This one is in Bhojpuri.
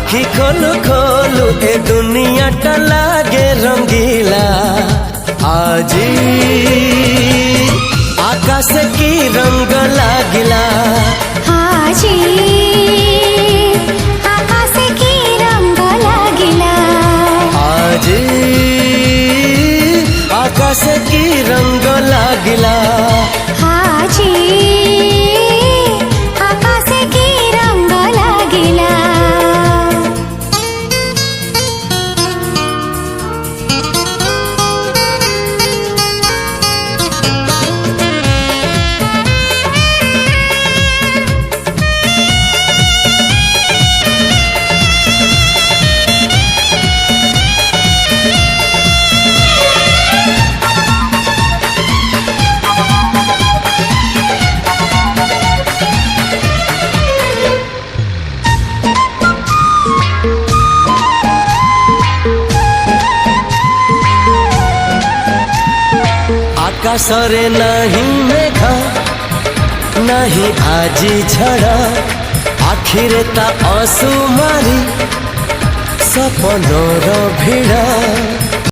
आखि खोलू खोलू ए दुनिया टा लागे रंगीला। आजी आकाश की रंग लागिला। आजी आकाश की रंग लागिला। आजी आकाश की रंग लागिला। आजी आकाश की रंग लागिला। आकाशरे नहीं मेघ नहीं आजी झड़ आखिरे ता आंसू मारी सपनर भिड़।